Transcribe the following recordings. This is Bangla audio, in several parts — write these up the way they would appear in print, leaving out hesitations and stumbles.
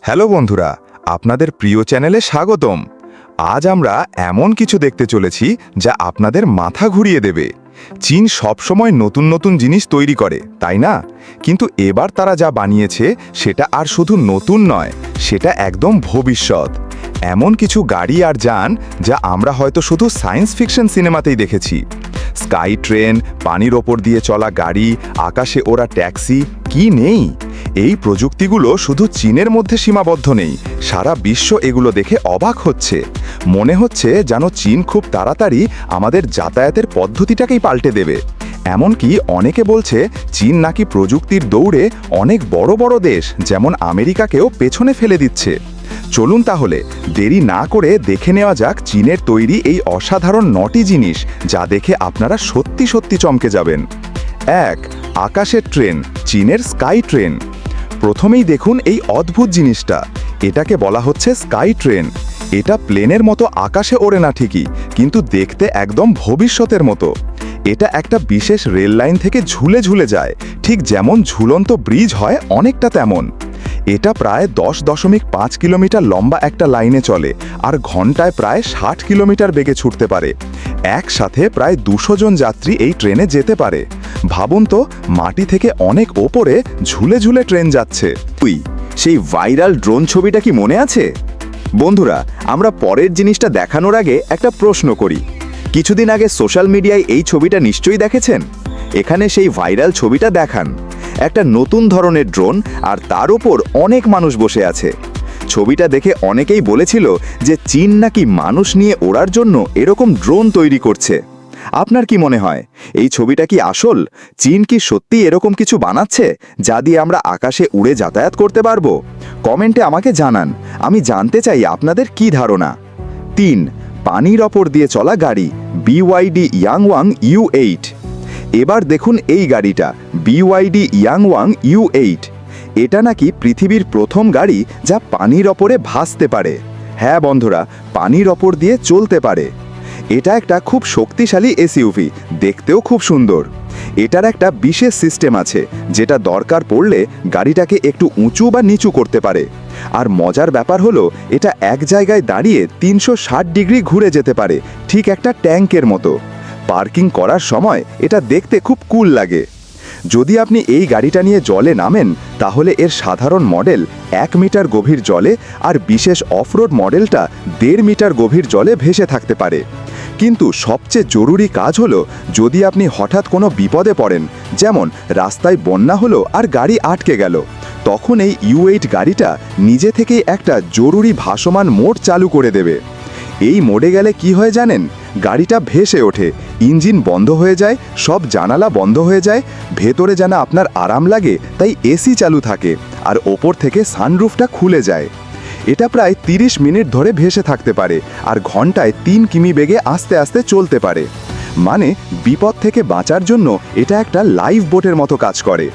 হ্যালো বন্ধুরা, আপনাদের প্রিয় চ্যানেলে স্বাগতম। আজ আমরা এমন কিছু দেখতে চলেছি যা আপনাদের মাথা ঘুরিয়ে দেবে। চীন সবসময় নতুন নতুন জিনিস তৈরি করে, তাই না? কিন্তু এবার তারা যা বানিয়েছে সেটা আর শুধু নতুন নয়, সেটা একদম ভবিষ্যৎ। এমন কিছু গাড়ি আর যান যা আমরা হয়তো শুধু সায়েন্স ফিকশন সিনেমাতেই দেখেছি। স্কাই ট্রেন, পানির ওপর দিয়ে চলা গাড়ি, আকাশে ওড়া ট্যাক্সি, কি নেই? এই প্রযুক্তিগুলো শুধু চীনের মধ্যে সীমাবদ্ধ নেই, সারা বিশ্ব এগুলো দেখে অবাক হচ্ছে। মনে হচ্ছে যেন চীন খুব তাড়াতাড়ি আমাদের যাতায়াতের পদ্ধতিটাকেই পাল্টে দেবে। এমনকি অনেকে বলছে চীন নাকি প্রযুক্তির দৌড়ে অনেক বড় বড় দেশ যেমন আমেরিকাকেও পেছনে ফেলে দিচ্ছে। চলুন তাহলে দেরি না করে দেখে নেওয়া যাক চীনের তৈরি এই অসাধারণ 9টি জিনিস যা দেখে আপনারা সত্যি সত্যি চমকে যাবেন। 1. আকাশের ট্রেন, চীনের স্কাই ট্রেন। প্রথমেই দেখুন এই অদ্ভুত জিনিসটা। এটাকে বলা হচ্ছে স্কাই ট্রেন। এটা প্লেনের মতো আকাশে ওড়ে না ঠিকই, কিন্তু দেখতে একদম ভবিষ্যতের মতো। এটা একটা বিশেষ রেল লাইন থেকে ঝুলে ঝুলে যায়, ঠিক যেমন ঝুলন্ত ব্রিজ হয় অনেকটা তেমন। এটা প্রায় 10.5 কিলোমিটার লম্বা একটা লাইনে চলে আর ঘন্টায় প্রায় 60 কিলোমিটার বেগে ছুটতে পারে। একসাথে প্রায় 200 জন যাত্রী এই ট্রেনে যেতে পারে। ভাবুন তো, মাটি থেকে অনেক ওপরে ঝুলে ঝুলে ট্রেন যাচ্ছে। সেই ভাইরাল ড্রোন ছবিটা কি মনে আছে? বন্ধুরা, আমরা পরের জিনিসটা দেখানোর আগে একটা প্রশ্ন করি। কিছুদিন আগে সোশ্যাল মিডিয়ায় এই ছবিটা নিশ্চয়ই দেখেছেন। এখানে সেই ভাইরাল ছবিটা দেখান একটা নতুন ধরনের ড্রোন, আর তার উপর অনেক মানুষ বসে আছে। ছবিটা দেখে অনেকেই বলেছিল যে চীন নাকি মানুষ নিয়ে ওড়ার জন্য এরকম ড্রোন তৈরি করছে। আপনার কি মনে হয়, এই ছবিটা কি আসল? চীন কি সত্যি এরকম কিছু বানাচ্ছে যা দিয়ে আমরা আকাশে উড়ে যাতায়াত করতে পারবো? কমেন্টে আমাকে জানান, আমি জানতে চাই আপনাদের কি ধারণা। 3. পানির ওপর দিয়ে চলা গাড়ি, BYD ইয়াংওয়াং U8। এবার দেখুন এই গাড়িটা, BYD ইয়াংওয়াং U8। এটা নাকি পৃথিবীর প্রথম গাড়ি যা পানির ওপরে ভাসতে পারে। হ্যাঁ বন্ধুরা, পানির ওপর দিয়ে চলতে পারে। এটা একটা খুব শক্তিশালী এসইউভি, দেখতেও খুব সুন্দর। এটার একটা বিশেষ সিস্টেম আছে যেটা দরকার পড়লে গাড়িটাকে একটু উঁচু বা নিচু করতে পারে। আর মজার ব্যাপার হলো, এটা এক জায়গায় দাঁড়িয়ে 360 ডিগ্রি ঘুরে যেতে পারে, ঠিক একটা ট্যাঙ্কের মতো। পার্কিং করার সময় এটা দেখতে খুব কুল লাগে। যদি আপনি এই গাড়িটা নিয়ে জলে নামেন, তাহলে এর সাধারণ মডেল 1 মিটার গভীর জলে আর বিশেষ অফরোড মডেলটা 1.5 মিটার গভীর জলে ভেসে থাকতে পারে। কিন্তু সবচেয়ে জরুরি কাজ হলো, যদি আপনি হঠাৎ কোনো বিপদে পড়েন, যেমন রাস্তায় বন্যা হলো আর গাড়ি আটকে গেল, তখন এই U8 গাড়িটা নিজে থেকেই একটা জরুরি ভাসমান মোড চালু করে দেবে। এই মোডে গেলে কি হয় জানেন? গাড়িটা ভেসে ওঠে, ইঞ্জিন বন্ধ হয়ে যায়, সব জানালা বন্ধ হয়ে যায়, ভেতরে যেন আপনার আরাম লাগে তাই এসি চালু থাকে, আর ওপর থেকে সানরুফটা খুলে যায়। এটা প্রায় 30 মিনিট ধরে ভেসে থাকতে পারে আর ঘন্টায় 3 কিমি বেগে আস্তে আস্তে চলতে পারে। মানে বিপদ থেকে বাঁচার জন্য এটা একটা লাইফ বোটের মতো কাজ করে।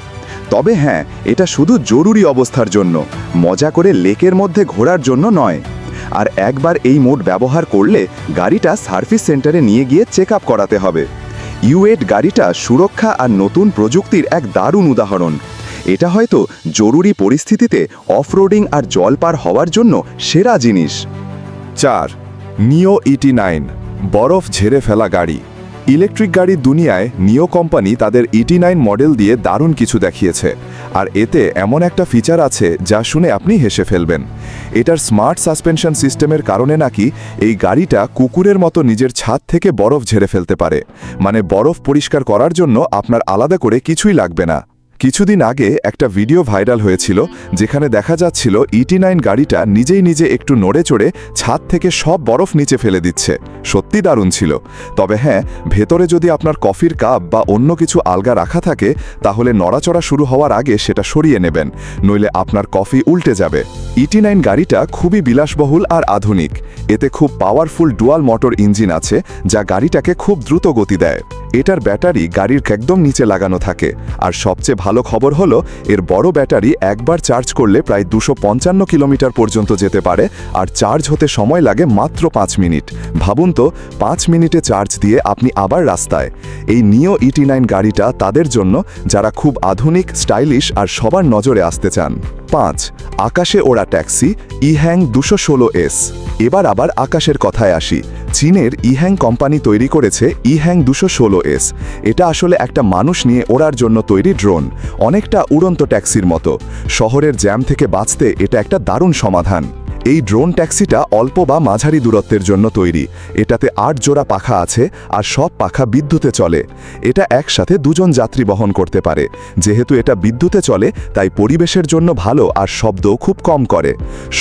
তবে হ্যাঁ, এটা শুধু জরুরি অবস্থার জন্য, মজা করে লেকের মধ্যে ঘোরার জন্য নয়। আর একবার এই মোড ব্যবহার করলে গাড়িটা সার্ভিস সেন্টারে নিয়ে গিয়ে চেক আপ করাতে হবে। U8 গাড়িটা সুরক্ষা আর নতুন প্রযুক্তির এক দারুণ উদাহরণ। এটা হয়তো জরুরি পরিস্থিতিতে অফরোডিং আর জল পার হওয়ার জন্য সেরা জিনিস। 4. নিও ET9, বরফ ঝেড়ে ফেলা গাড়ি। ইলেকট্রিক গাড়ির দুনিয়ায় নিও কোম্পানি তাদের ET9 মডেল দিয়ে দারুণ কিছু দেখিয়েছে। আর এতে এমন একটা ফিচার আছে যা শুনে আপনি হেসে ফেলবেন। এটার স্মার্ট সাসপেনশন সিস্টেমের কারণে নাকি এই গাড়িটা কুকুরের মতো নিজের ছাদ থেকে বরফ ঝেড়ে ফেলতে পারে। মানে বরফ পরিষ্কার করার জন্য আপনার আলাদা করে কিছুই লাগবে না। কিছুদিন আগে একটা ভিডিও ভাইরাল হয়েছিল যেখানে দেখা যাচ্ছিল ET9 গাড়িটা নিজেই নিজে একটু নড়ে চড়ে ছাদ থেকে সব বরফ নিচে ফেলে দিচ্ছে। সত্যি দারুণ ছিল। তবে হ্যাঁ, ভেতরে যদি আপনার কফির কাপ বা অন্য কিছু আলগা রাখা থাকে, তাহলে নড়াচড়া শুরু হওয়ার আগে সেটা সরিয়ে নেবেন, নইলে আপনার কফি উল্টে যাবে। ET9 গাড়িটা খুবই বিলাসবহুল আর আধুনিক। এতে খুব পাওয়ারফুল ডুয়াল মোটর ইঞ্জিন আছে যা গাড়িটাকে খুব দ্রুত গতি দেয়। এটার ব্যাটারি গাড়ির একদম নিচে লাগানো থাকে, আর সবচেয়ে ভালো খবর হলো এর বড় ব্যাটারি একবার চার্জ করলে প্রায় 255 কিলোমিটার পর্যন্ত যেতে পারে, আর চার্জ হতে সময় লাগে মাত্র 5 মিনিট। ভাবুন তো, 5 মিনিটে চার্জ দিয়ে আপনি আবার রাস্তায়। এই নিও ET9 গাড়িটা তাদের জন্য যারা খুব আধুনিক, স্টাইলিশ আর সবার নজরে আসতে চান। 5. আকাশে ওড়া ট্যাক্সি ইহ্যাং 216S। এবার আবার আকাশের কথায় আসি। চীনের ইহ্যাং কোম্পানি তৈরি করেছে ইহ্যাং 216S। এটা আসলে একটা মানুষ নিয়ে ওড়ার জন্য তৈরি ড্রোন, অনেকটা উড়ন্ত ট্যাক্সির মতো। শহরের জ্যাম থেকে বাঁচতে এটা একটা দারুণ সমাধান। এই ড্রোন ট্যাক্সিটা অল্প বা মাঝারি দূরত্বের জন্য তৈরি। এটাতে 8 জোড়া পাখা আছে, আর সব পাখা বিদ্যুতে চলে। এটা একসাথে 2 জন যাত্রী বহন করতে পারে। যেহেতু এটা বিদ্যুতে চলে, তাই পরিবেশের জন্য ভালো আর শব্দও খুব কম করে।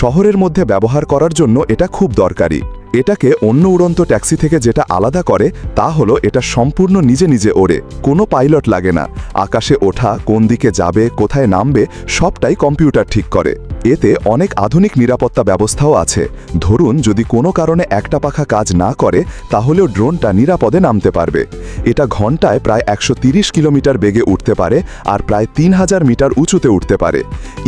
শহরের মধ্যে ব্যবহার করার জন্য এটা খুব দরকারি। এটাকে অন্য উড়ন্ত ট্যাক্সি থেকে যেটা আলাদা করে তা হলো এটা সম্পূর্ণ নিজে নিজে ওড়ে, কোনো পাইলট লাগে না। আকাশে ওঠা, কোন দিকে যাবে, কোথায় নামবে, সবটাই কম্পিউটার ঠিক করে। এতে অনেক আধুনিক নিরাপত্তা ব্যবস্থাও আছে। ধরুন যদি কোনো কারণে একটা পাখা কাজ না করে, তাহলেও ড্রোনটা নিরাপদে নামতে পারবে। এটা ঘন্টায় প্রায় 130 কিলোমিটার বেগে উঠতে পারে, আর প্রায় 3000 মিটার উঁচুতে উঠতে পারে।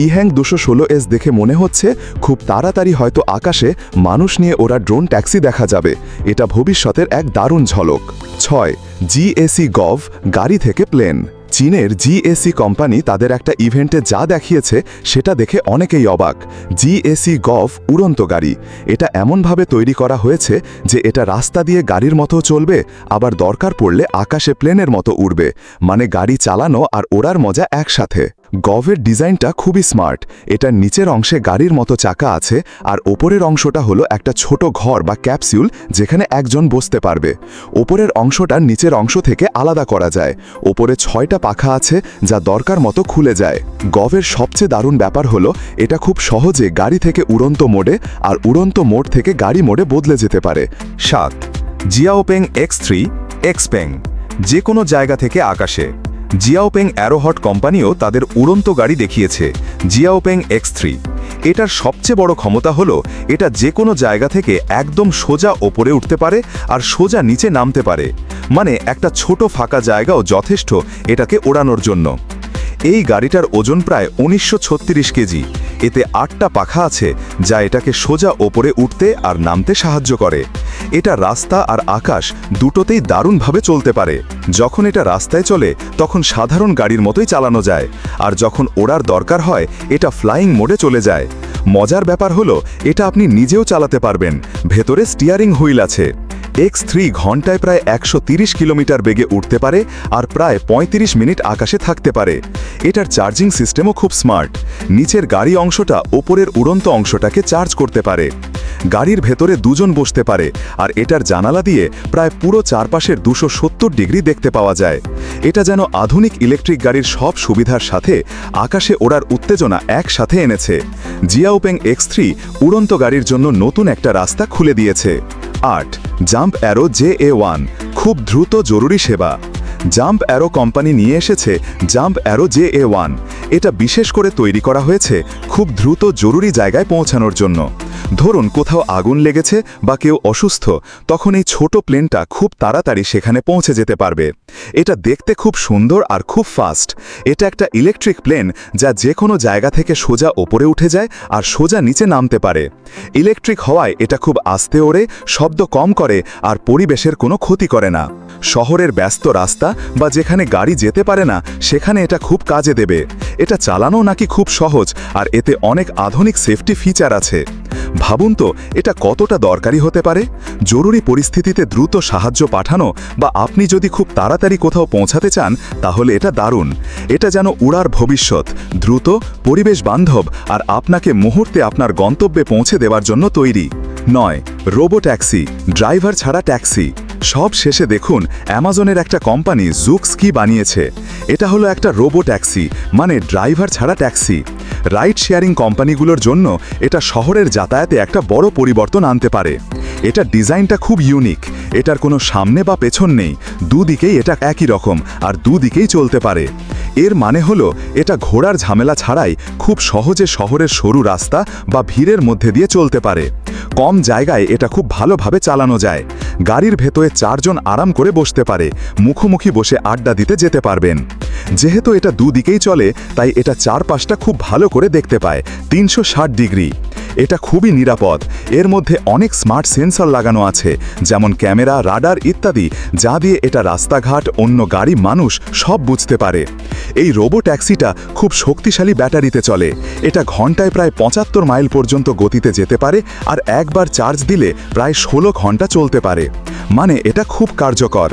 ইহ্যাং 216S দেখে মনে হচ্ছে খুব তাড়াতাড়ি হয়তো আকাশে মানুষ নিয়ে ওরা ড্রোন ট্যাক্সি দেখা যাবে। এটা ভবিষ্যতের এক দারুণ ঝলক। 6. GAC গভ গাড়ি থেকে প্লেন। চীনের GAC কোম্পানি তাদের একটা ইভেন্টে যা দেখিয়েছে সেটা দেখে অনেকেই অবাক। GAC গভ উড়ন্ত গাড়ি। এটা এমনভাবে তৈরি করা হয়েছে যে এটা রাস্তা দিয়ে গাড়ির মতো চলবে, আবার দরকার পড়লে আকাশে প্লেনের মতো উড়বে। মানে গাড়ি চালানো আর ওড়ার মজা একসাথে। গভের ডিজাইনটা খুবই স্মার্ট। এটার নিচের অংশে গাড়ির মতো চাকা আছে, আর ওপরের অংশটা হলো একটা ছোট ঘর বা ক্যাপসুল যেখানে একজন বসতে পারবে। ওপরের অংশটা নিচের অংশ থেকে আলাদা করা যায়। ওপরে 6টা পাখা আছে যা দরকার মতো খুলে যায়। গভের সবচেয়ে দারুণ ব্যাপার হলো এটা খুব সহজে গাড়ি থেকে উড়ন্ত মোডে আর উড়ন্ত মোড থেকে গাড়ি মোডে বদলে যেতে পারে। 7. জিয়াওপেং X3 এক্সপেং যে কোনো জায়গা থেকে আকাশে। জিয়াওপেং অ্যারোহট কোম্পানিও তাদের উড়ন্ত গাড়ি দেখিয়েছে, জিয়াওপেং X3। এটার সবচেয়ে বড় ক্ষমতা হলো এটা যে কোনো জায়গা থেকে একদম সোজা ওপরে উঠতে পারে আর সোজা নিচে নামতে পারে। মানে একটা ছোট ফাঁকা জায়গাও যথেষ্ট এটাকে ওড়ানোর জন্য। এই গাড়িটার ওজন প্রায় 1936 কেজি। এতে 8টা পাখা আছে যা এটাকে সোজা ওপরে উঠতে আর নামতে সাহায্য করে। এটা রাস্তা আর আকাশ দুটোতেই দারুণভাবে চলতে পারে। যখন এটা রাস্তায় চলে তখন সাধারণ গাড়ির মতোই চালানো যায়, আর যখন ওড়ার দরকার হয় এটা ফ্লাইং মোডে চলে যায়। মজার ব্যাপার হলো এটা আপনি নিজেও চালাতে পারবেন। ভেতরে স্টিয়ারিং হুইল আছে। X3 ঘন্টায় প্রায় 130 কিলোমিটার বেগে উঠতে পারে আর প্রায় 35 মিনিট আকাশে থাকতে পারে। এটার চার্জিং সিস্টেমও খুব স্মার্ট। নিচের গাড়ি অংশটা ওপরের উড়ন্ত অংশটাকে চার্জ করতে পারে। গাড়ির ভেতরে 2 জন বসতে পারে, আর এটার জানালা দিয়ে প্রায় পুরো চারপাশের 270 ডিগ্রি দেখতে পাওয়া যায়। এটা যেন আধুনিক ইলেকট্রিক গাড়ির সব সুবিধার সাথে আকাশে ওড়ার উত্তেজনা একসাথে এনেছে। জিয়াওপেং X3 উড়ন্ত গাড়ির জন্য নতুন একটা রাস্তা খুলে দিয়েছে। 8. জাম্প অ্যারো JA1 খুব দ্রুত জরুরি সেবা। জাম্প অ্যারো কোম্পানি নিয়ে এসেছে জাম্প অ্যারো JA1। এটা বিশেষ করে তৈরি করা হয়েছে খুব দ্রুত জরুরি জায়গায় পৌঁছানোর জন্য। ধরুন কোথাও আগুন লেগেছে বা কেউ অসুস্থ, তখন এই ছোট প্লেনটা খুব তাড়াতাড়ি সেখানে পৌঁছে যেতে পারবে। এটা দেখতে খুব সুন্দর আর খুব ফাস্ট। এটা একটা ইলেকট্রিক প্লেন যা যে কোনো জায়গা থেকে সোজা ওপরে উঠে যায় আর সোজা নিচে নামতে পারে। ইলেকট্রিক হওয়ায় এটা খুব আস্তে ওড়ে, শব্দ কম করে আর পরিবেশের কোনো ক্ষতি করে না। শহরের ব্যস্ত রাস্তা বা যেখানে গাড়ি যেতে পারে না সেখানে এটা খুব কাজে দেবে। এটা চালানো নাকি খুব সহজ, আর এতে অনেক আধুনিক সেফটি ফিচার আছে। ভাবুন তো এটা কতটা দরকারি হতে পারে। জরুরি পরিস্থিতিতে দ্রুত সাহায্য পাঠানো বা আপনি যদি খুব তাড়াতাড়ি কোথাও পৌঁছাতে চান তাহলে এটা দারুণ। এটা যেন উড়ার ভবিষ্যৎ, দ্রুত, পরিবেশ বান্ধব আর আপনাকে মুহূর্তে আপনার গন্তব্যে পৌঁছে দেওয়ার জন্য তৈরি। 9. রোবো ট্যাক্সি, ড্রাইভার ছাড়া ট্যাক্সি। সব শেষে দেখুন অ্যামাজনের একটা কোম্পানি জুক্সকি বানিয়েছে। এটা হলো একটা রোবো ট্যাক্সি, মানে ড্রাইভার ছাড়া ট্যাক্সি। রাইড শেয়ারিং কোম্পানিগুলোর জন্য এটা শহরের যাতায়াতে একটা বড় পরিবর্তন আনতে পারে। এটা ডিজাইনটা খুব ইউনিক। এটার কোনো সামনে বা পেছন নেই, দুদিকেই এটা একই রকম আর দুদিকেই চলতে পারে। এর মানে হলো এটা ঘোড়ার ঝামেলা ছাড়াই খুব সহজে শহরের সরু রাস্তা বা ভিড়ের মধ্যে দিয়ে চলতে পারে। কম জায়গায় এটা খুব ভালোভাবে চালানো যায়। গাড়ির ভেতরে 4 জন আরাম করে বসতে পারে, মুখোমুখি বসে আড্ডা দিতে যেতে পারবেন। যেহেতু এটা দুদিকেই চলে, তাই এটা চারপাশটা খুব ভালো করে দেখতে পায় 360 ডিগ্রি। এটা খুবই নিরাপদ। এর মধ্যে অনেক স্মার্ট সেন্সর লাগানো আছে, যেমন ক্যামেরা, রাডার ইত্যাদি, যা দিয়ে এটা রাস্তাঘাট, অন্য গাড়ি, মানুষ সব বুঝতে পারে। এই রোবো ট্যাক্সিটা খুব শক্তিশালী ব্যাটারিতে চলে। এটা ঘন্টায় প্রায় 75 মাইল পর্যন্ত গতিতে যেতে পারে, আর একবার চার্জ দিলে প্রায় 16 ঘন্টা চলতে পারে। মানে এটা খুব কার্যকর।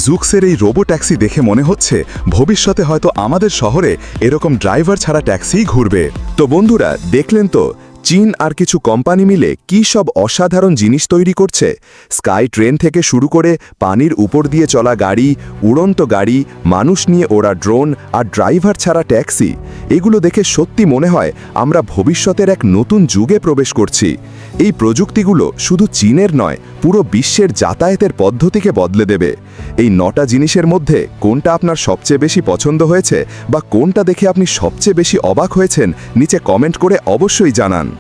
জুক্সের এই রোবো ট্যাক্সি দেখে মনে হচ্ছে ভবিষ্যতে হয়তো আমাদের শহরে এরকম ড্রাইভার ছাড়া ট্যাক্সিই ঘুরবে। তো বন্ধুরা, দেখলেন তো চীন আর কিছু কোম্পানি মিলে কী সব অসাধারণ জিনিস তৈরি করছে। স্কাই ট্রেন থেকে শুরু করে পানির উপর দিয়ে চলা গাড়ি, উড়ন্ত গাড়ি, মানুষ নিয়ে ওড়া ড্রোন আর ড্রাইভার ছাড়া ট্যাক্সি, এগুলো দেখে সত্যি মনে হয় আমরা ভবিষ্যতের এক নতুন যুগে প্রবেশ করছি। এই প্রযুক্তিগুলো শুধু চীনের নয়, পুরো বিশ্বের যাতায়াতের পদ্ধতিকে বদলে দেবে। এই 9টা জিনিসের মধ্যে কোনটা আপনার সবচেয়ে বেশি পছন্দ হয়েছে, বা কোনটা দেখে আপনি সবচেয়ে বেশি অবাক হয়েছেন, নিচে কমেন্ট করে অবশ্যই জানান।